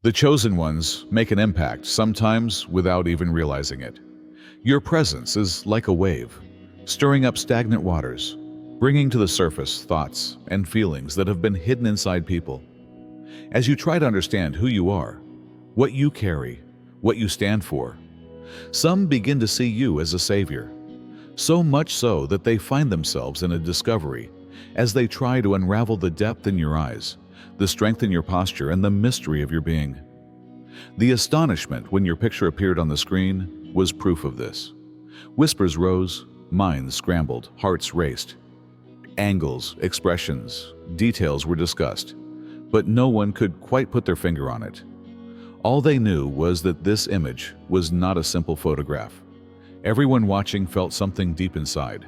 The chosen ones make an impact, sometimes without even realizing it. Your presence is like a wave, stirring up stagnant waters, bringing to the surface thoughts and feelings that have been hidden inside people. As you try to understand who you are, what you carry, what you stand for, some begin to see you as a savior, so much so that they find themselves in a discovery as they try to unravel the depth in your eyes, the strength in your posture, and the mystery of your being. The astonishment when your picture appeared on the screen was proof of this. Whispers rose, minds scrambled, hearts raced. Angles, expressions, details were discussed, but no one could quite put their finger on it. All they knew was that this image was not a simple photograph. Everyone watching felt something deep inside.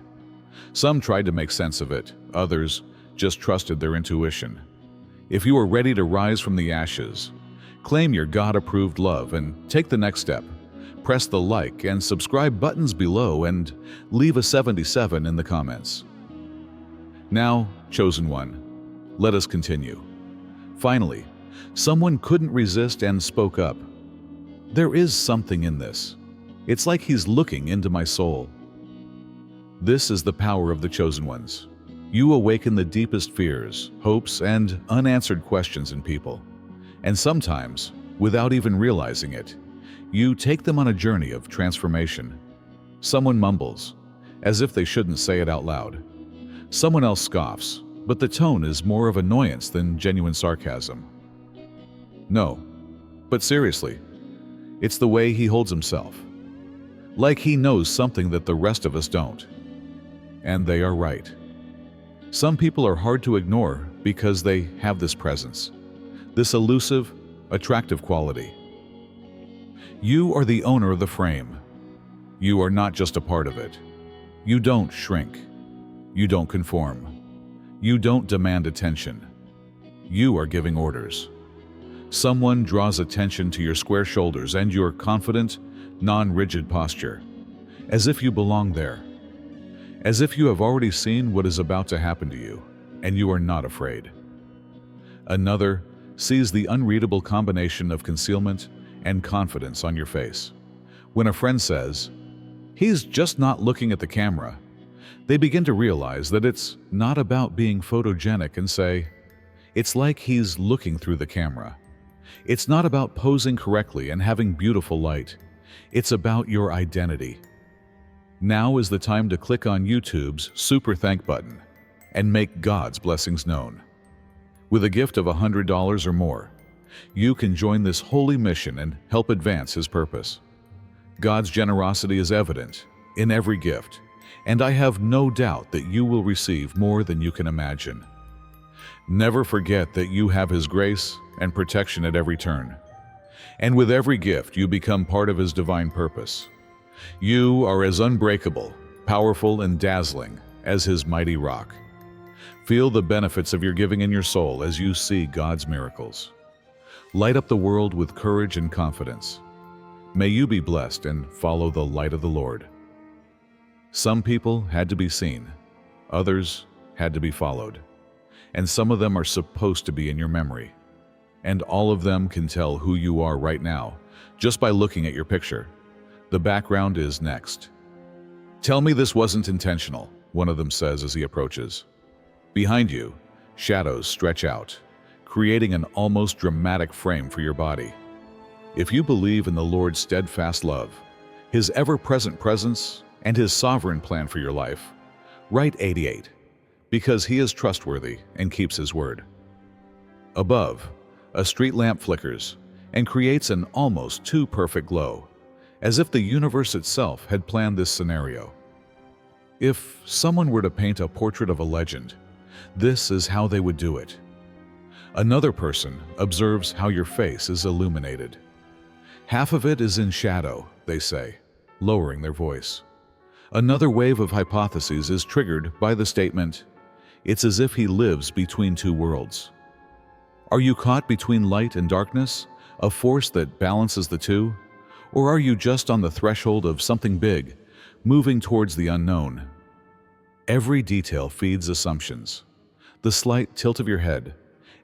Some tried to make sense of it, others just trusted their intuition. If you are ready to rise from the ashes, claim your God-approved love and take the next step. Press the like and subscribe buttons below and leave a 77 in the comments. Now, chosen one, let us continue. Finally, someone couldn't resist and spoke up. There is something in this. It's like he's looking into my soul. This is the power of the chosen ones. You awaken the deepest fears, hopes, and unanswered questions in people. And sometimes, without even realizing it, you take them on a journey of transformation. Someone mumbles, as if they shouldn't say it out loud. Someone else scoffs, but the tone is more of annoyance than genuine sarcasm. No, but seriously, it's the way he holds himself. Like he knows something that the rest of us don't. And they are right. Some people are hard to ignore because they have this presence, this elusive, attractive quality. You are the owner of the frame. You are not just a part of it. You don't shrink. You don't conform. You don't demand attention. You are giving orders. Someone draws attention to your square shoulders and your confident, non-rigid posture, as if you belong there, as if you have already seen what is about to happen to you, and you are not afraid. Another sees the unreadable combination of concealment and confidence on your face. When a friend says, "He's just not looking at the camera," they begin to realize that it's not about being photogenic and say, "It's like he's looking through the camera." It's not about posing correctly and having beautiful light. It's about your identity. Now is the time to click on YouTube's Super Thank button and make God's blessings known. With a gift of $100 or more, you can join this holy mission and help advance His purpose. God's generosity is evident in every gift, and I have no doubt that you will receive more than you can imagine. Never forget that you have His grace and protection at every turn. And with every gift, you become part of His divine purpose. You are as unbreakable, powerful, and dazzling as His mighty rock. Feel the benefits of your giving in your soul as you see God's miracles. Light up the world with courage and confidence. May you be blessed and follow the light of the Lord. Some people had to be seen, others had to be followed, and some of them are supposed to be in your memory. And all of them can tell who you are right now, just by looking at your picture. The background is next. "Tell me this wasn't intentional," one of them says as he approaches. Behind you, shadows stretch out, creating an almost dramatic frame for your body. If you believe in the Lord's steadfast love, His ever-present presence, and His sovereign plan for your life, write 88, because He is trustworthy and keeps His word. Above, a street lamp flickers and creates an almost too perfect glow, as if the universe itself had planned this scenario. If someone were to paint a portrait of a legend, this is how they would do it. Another person observes how your face is illuminated. Half of it is in shadow, they say, lowering their voice. Another wave of hypotheses is triggered by the statement, "It's as if he lives between two worlds." Are you caught between light and darkness, a force that balances the two? Or are you just on the threshold of something big, moving towards the unknown? Every detail feeds assumptions. The slight tilt of your head,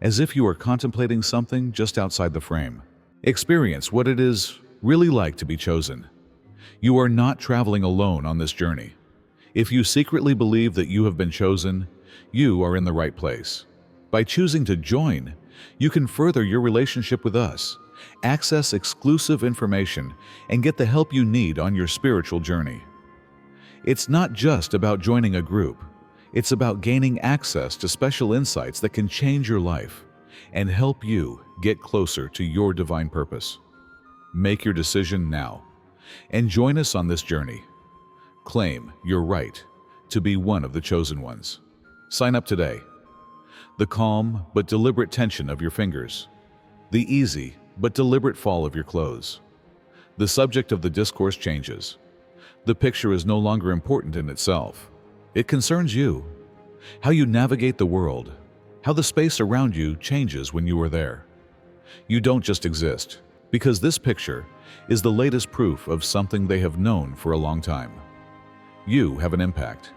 as if you are contemplating something just outside the frame, Experience what it is really like to be chosen. You are not traveling alone on this journey. If you secretly believe that you have been chosen, you are in the right place. By choosing to join, you can further your relationship with us, access exclusive information, and get the help you need on your spiritual journey. It's not just about joining a group. It's about gaining access to special insights that can change your life and help you get closer to your divine purpose. Make your decision now and join us on this journey. Claim your right to be one of the chosen ones. Sign up today. The calm but deliberate tension of your fingers. The easy but deliberate fall of your clothes. The subject of the discourse changes. The picture is no longer important in itself. It concerns you. How you navigate the world. How the space around you changes when you are there. You don't just exist, because this picture is the latest proof of something they have known for a long time. You have an impact.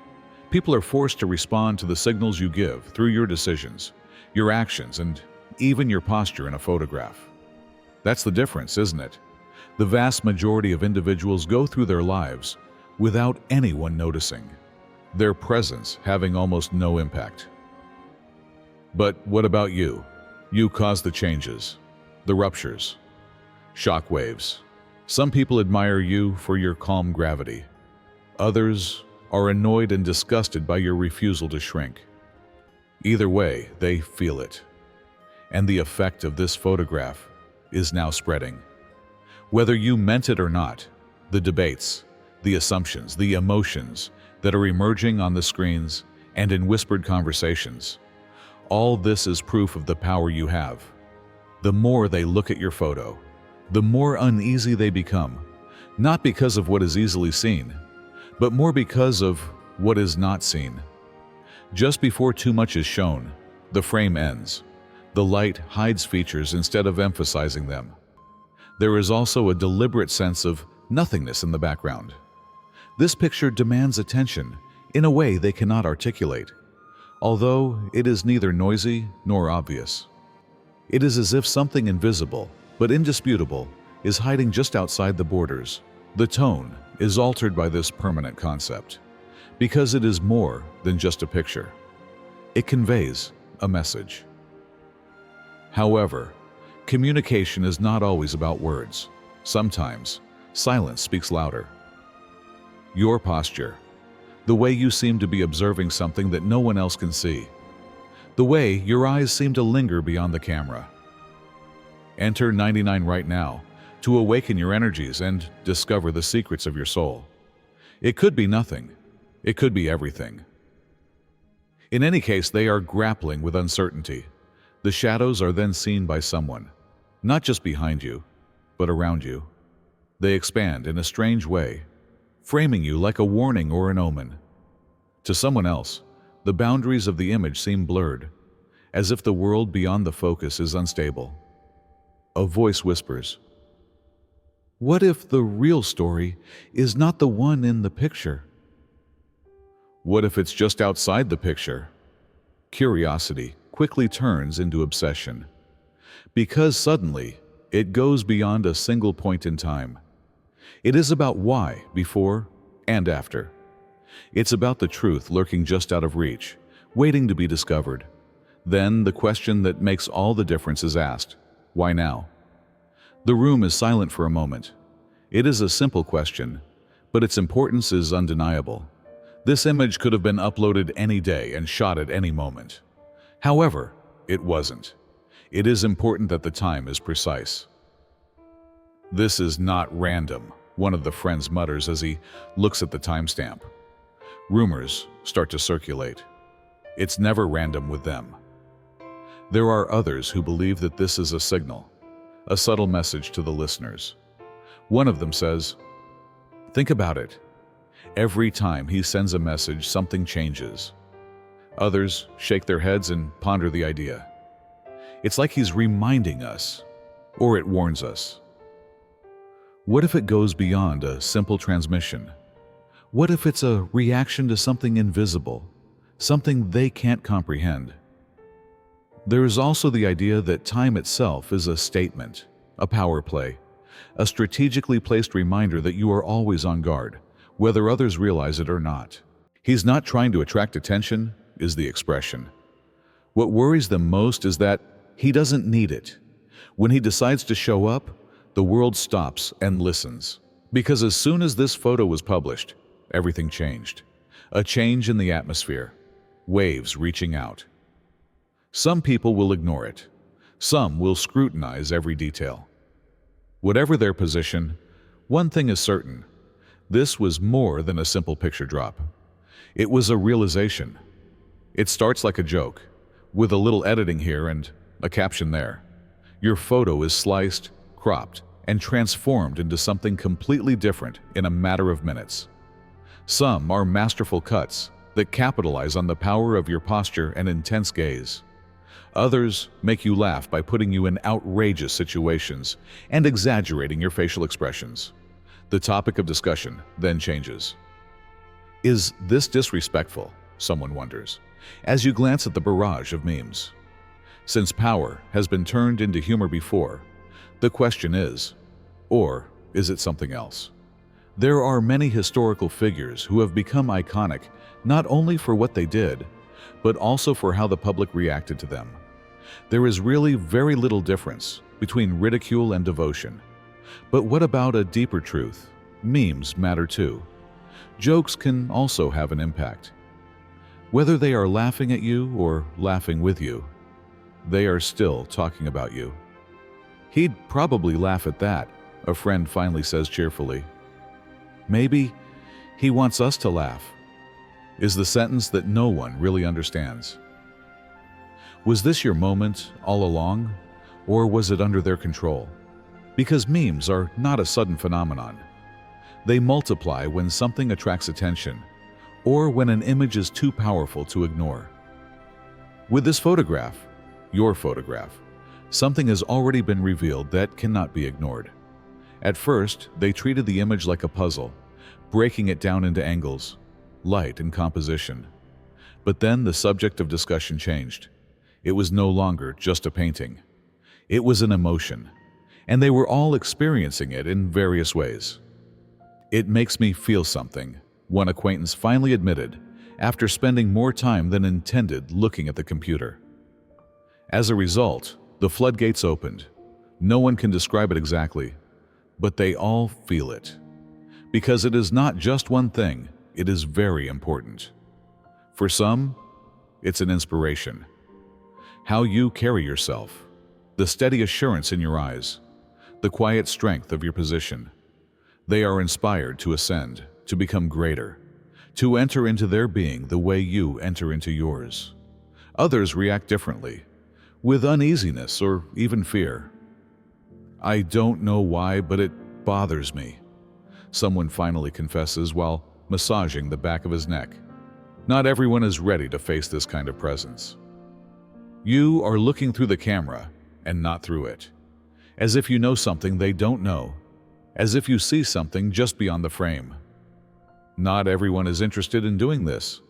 People are forced to respond to the signals you give through your decisions, your actions, and even your posture in a photograph. That's the difference, isn't it? The vast majority of individuals go through their lives without anyone noticing, their presence having almost no impact. But what about you? You cause the changes, the ruptures, shock waves. Some people admire you for your calm gravity. Others are annoyed and disgusted by your refusal to shrink. Either way, they feel it. And the effect of this photograph is now spreading. Whether you meant it or not, the debates, the assumptions, the emotions that are emerging on the screens and in whispered conversations, all this is proof of the power you have. The more they look at your photo, the more uneasy they become, not because of what is easily seen, but more because of what is not seen. Just before too much is shown, the frame ends. The light hides features instead of emphasizing them. There is also a deliberate sense of nothingness in the background. This picture demands attention in a way they cannot articulate, although it is neither noisy nor obvious. It is as if something invisible, but indisputable, is hiding just outside the borders. The tone is altered by this permanent concept, because it is more than just a picture. It conveys a message. However, communication is not always about words. Sometimes, silence speaks louder. Your posture, the way you seem to be observing something that no one else can see, the way your eyes seem to linger beyond the camera. Enter 99 right now to awaken your energies and discover the secrets of your soul. It could be nothing. It could be everything. In any case, they are grappling with uncertainty. The shadows are then seen by someone, not just behind you, but around you. They expand in a strange way, framing you like a warning or an omen. To someone else, the boundaries of the image seem blurred, as if the world beyond the focus is unstable. A voice whispers, "What if the real story is not the one in the picture? What if it's just outside the picture?" Curiosity quickly turns into obsession, because suddenly it goes beyond a single point in time. It is about why, before and after. It's about the truth lurking just out of reach, waiting to be discovered. Then the question that makes all the difference is asked, why now? The room is silent for a moment. It is a simple question, but its importance is undeniable. This image could have been uploaded any day and shot at any moment. However, it wasn't. It is important that the time is precise. "This is not random," one of the friends mutters as he looks at the timestamp. Rumors start to circulate. It's never random with them. There are others who believe that this is a signal, a subtle message to the listeners. One of them says, "Think about it. Every time he sends a message, something changes." Others shake their heads and ponder the idea. It's like he's reminding us, or it warns us. What if it goes beyond a simple transmission? What if it's a reaction to something invisible, something they can't comprehend? There is also the idea that time itself is a statement. a power play, a strategically placed reminder that you are always on guard, whether others realize it or not. He's not trying to attract attention, is the expression. What worries them most is that he doesn't need it. When he decides to show up, the world stops and listens. Because as soon as this photo was published, everything changed. A change in the atmosphere. Waves reaching out. Some people will ignore it. Some will scrutinize every detail. Whatever their position, one thing is certain. This was more than a simple picture drop. It was a realization. It starts like a joke, with a little editing here and a caption there. Your photo is sliced, cropped, and transformed into something completely different in a matter of minutes. Some are masterful cuts that capitalize on the power of your posture and intense gaze. Others make you laugh by putting you in outrageous situations and exaggerating your facial expressions. The topic of discussion then changes. Is this disrespectful? Someone wonders, as you glance at the barrage of memes. Since power has been turned into humor before, the question is, or is it something else? There are many historical figures who have become iconic not only for what they did, but also for how the public reacted to them. There is really very little difference between ridicule and devotion. But what about a deeper truth? Memes matter too. Jokes can also have an impact. Whether they are laughing at you or laughing with you, they are still talking about you. He'd probably laugh at that, a friend finally says cheerfully. Maybe he wants us to laugh, is the sentence that no one really understands. Was this your moment all along, or was it under their control? Because memes are not a sudden phenomenon. They multiply when something attracts attention, or when an image is too powerful to ignore. With this photograph, your photograph, something has already been revealed that cannot be ignored. At first, they treated the image like a puzzle, breaking it down into angles, light, and composition. But then the subject of discussion changed. It was no longer just a painting. It was an emotion, and they were all experiencing it in various ways. It makes me feel something, one acquaintance finally admitted after spending more time than intended looking at the computer. As a result, the floodgates opened. No one can describe it exactly, but they all feel it. Because it is not just one thing, it is very important. For some, it's an inspiration. How you carry yourself, the steady assurance in your eyes, the quiet strength of your position. They are inspired to ascend, to become greater, to enter into their being the way you enter into yours. Others react differently, with uneasiness or even fear. I don't know why, but it bothers me, someone finally confesses while massaging the back of his neck. Not everyone is ready to face this kind of presence. You are looking through the camera and not through it, as if you know something they don't know, as if you see something just beyond the frame. Not everyone is interested in doing this.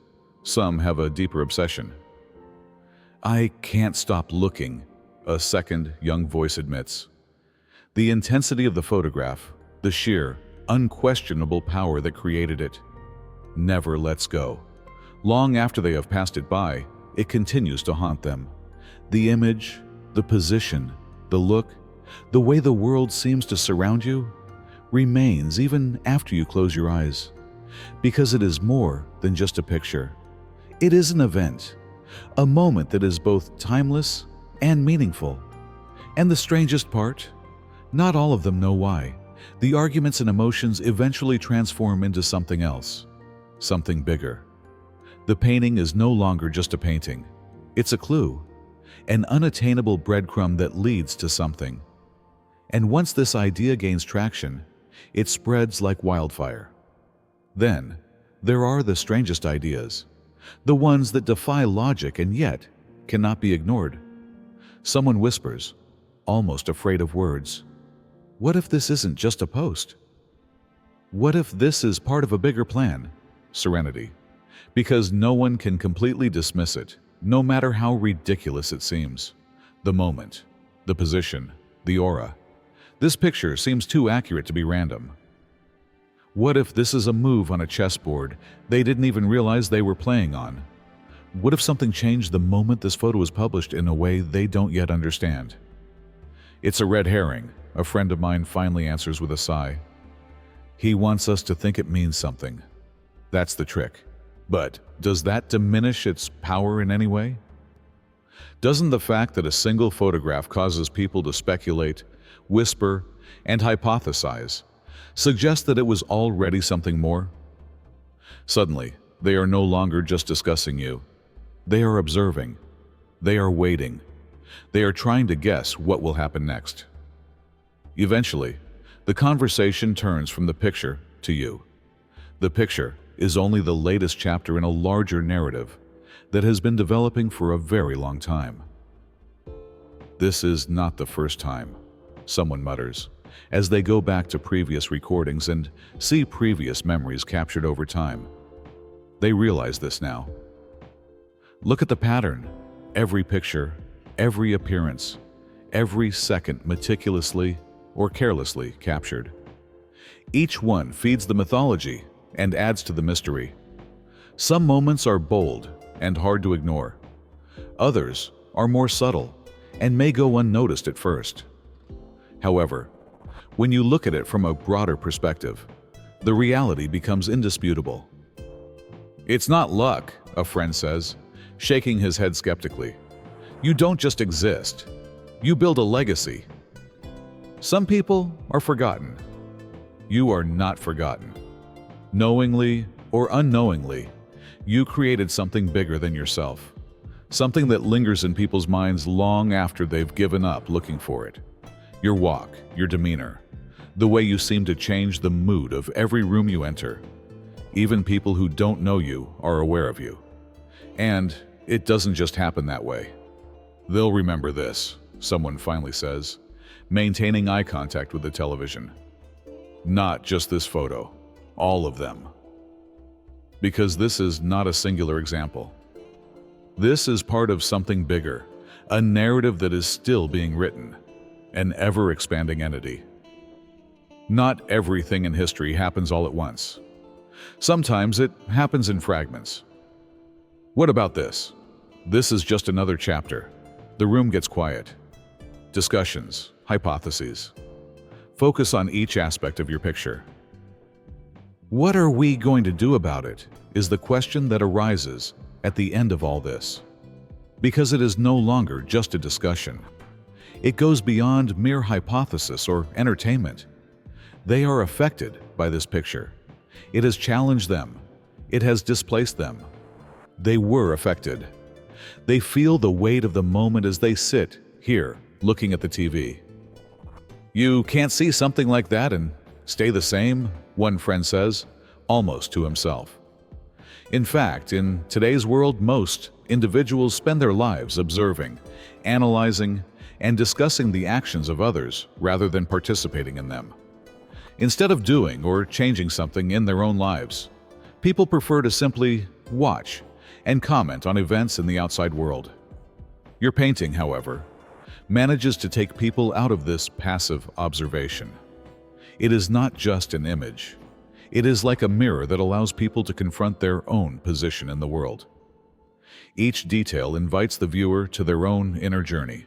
Some have a deeper obsession. I can't stop looking, a second young voice admits. The intensity of the photograph, the sheer, unquestionable power that created it, never lets go. Long after they have passed it by, it continues to haunt them. The image, the position, the look, the way the world seems to surround you, remains even after you close your eyes. Because it is more than just a picture. It is an event, a moment that is both timeless and meaningful. And the strangest part? Not all of them know why. The arguments and emotions eventually transform into something else, something bigger. The painting is no longer just a painting. It's a clue, an unattainable breadcrumb that leads to something. And once this idea gains traction, it spreads like wildfire. Then, there are the strangest ideas, the ones that defy logic and yet cannot be ignored. Someone whispers, almost afraid of words, "What if this isn't just a post? What if this is part of a bigger plan?" Serenity. Because no one can completely dismiss it, no matter how ridiculous it seems. The moment, the position, the aura. This picture seems too accurate to be random. What if this is a move on a chessboard they didn't even realize they were playing on? What if something changed the moment this photo was published in a way they don't yet understand? It's a red herring, a friend of mine finally answers with a sigh. He wants us to think it means something. That's the trick. But does that diminish its power in any way? Doesn't the fact that a single photograph causes people to speculate, whisper, and hypothesize suggest that it was already something more? Suddenly, they are no longer just discussing you. They are observing. They are waiting. They are trying to guess what will happen next. Eventually, the conversation turns from the picture to you. The picture is only the latest chapter in a larger narrative that has been developing for a very long time. This is not the first time, someone mutters, as they go back to previous recordings and see previous memories captured over time. They realize this now. Look at the pattern. Every picture, every appearance, every second meticulously or carelessly captured. Each one feeds the mythology and adds to the mystery. Some moments are bold and hard to ignore. Others are more subtle and may go unnoticed at first. However, when you look at it from a broader perspective, the reality becomes indisputable. It's not luck, a friend says, shaking his head skeptically. You don't just exist. You build a legacy. Some people are forgotten. You are not forgotten. Knowingly or unknowingly, you created something bigger than yourself, something that lingers in people's minds long after they've given up looking for it. Your walk, your demeanor, the way you seem to change the mood of every room you enter. Even people who don't know you are aware of you. And it doesn't just happen that way. They'll remember this, someone finally says, maintaining eye contact with the television. Not just this photo, all of them. Because this is not a singular example. This is part of something bigger, a narrative that is still being written, an ever-expanding entity. Not everything in history happens all at once. Sometimes it happens in fragments. What about this? This is just another chapter. The room gets quiet. Discussions, hypotheses. Focus on each aspect of your picture. What are we going to do about it is the question that arises at the end of all this. Because it is no longer just a discussion. It goes beyond mere hypothesis or entertainment. They are affected by this picture. It has challenged them. It has displaced them. They were affected. They feel the weight of the moment as they sit here looking at the TV. You can't see something like that and stay the same, one friend says, almost to himself. In fact, in today's world, most individuals spend their lives observing, analyzing, and discussing the actions of others rather than participating in them. Instead of doing or changing something in their own lives, people prefer to simply watch and comment on events in the outside world. Your painting, however, manages to take people out of this passive observation. It is not just an image. It is like a mirror that allows people to confront their own position in the world. Each detail invites the viewer to their own inner journey,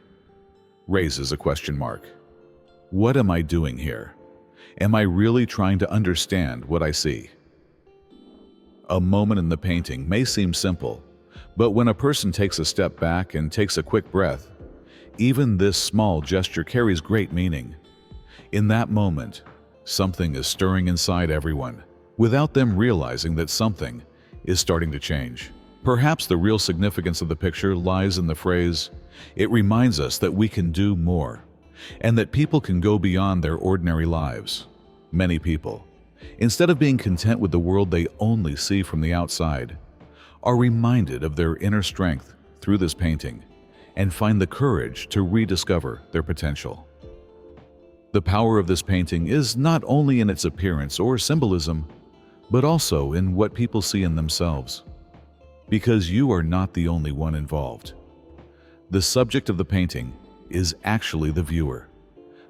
raises a question mark. What am I doing here? Am I really trying to understand what I see? A moment in the painting may seem simple, but when a person takes a step back and takes a quick breath, even this small gesture carries great meaning. In that moment, something is stirring inside everyone, without them realizing that something is starting to change. Perhaps the real significance of the picture lies in the phrase, it reminds us that we can do more, and that people can go beyond their ordinary lives. Many people, instead of being content with the world they only see from the outside, are reminded of their inner strength through this painting and find the courage to rediscover their potential. The power of this painting is not only in its appearance or symbolism, but also in what people see in themselves. Because you are not the only one involved. The subject of the painting is actually the viewer.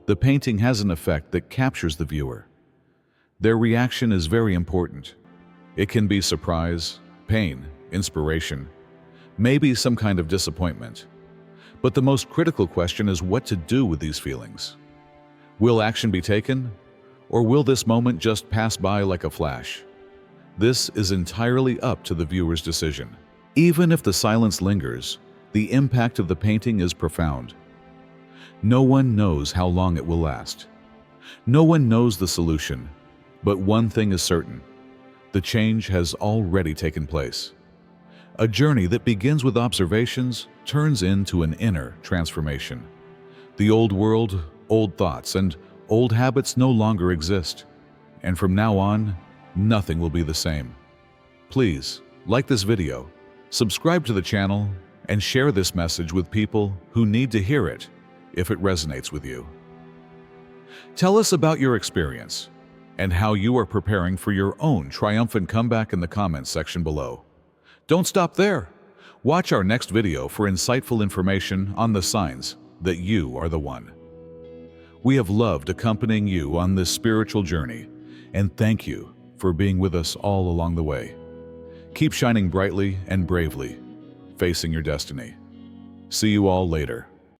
The painting has an effect that captures the viewer. Their reaction is very important. It can be surprise, pain, inspiration, maybe some kind of disappointment. But the most critical question is what to do with these feelings. Will action be taken? Or will this moment just pass by like a flash? This is entirely up to the viewer's decision. Even if the silence lingers, the impact of the painting is profound. No one knows how long it will last. No one knows the solution, but one thing is certain: the change has already taken place. A journey that begins with observations turns into an inner transformation. The old world, old thoughts, and old habits no longer exist. And from now on, nothing will be the same. Please, like this video, subscribe to the channel, and share this message with people who need to hear it if it resonates with you. Tell us about your experience and how you are preparing for your own triumphant comeback in the comments section below. Don't stop there. Watch our next video for insightful information on the signs that you are the one. We have loved accompanying you on this spiritual journey, and thank you for being with us all along the way. Keep shining brightly and bravely, facing your destiny. See you all later.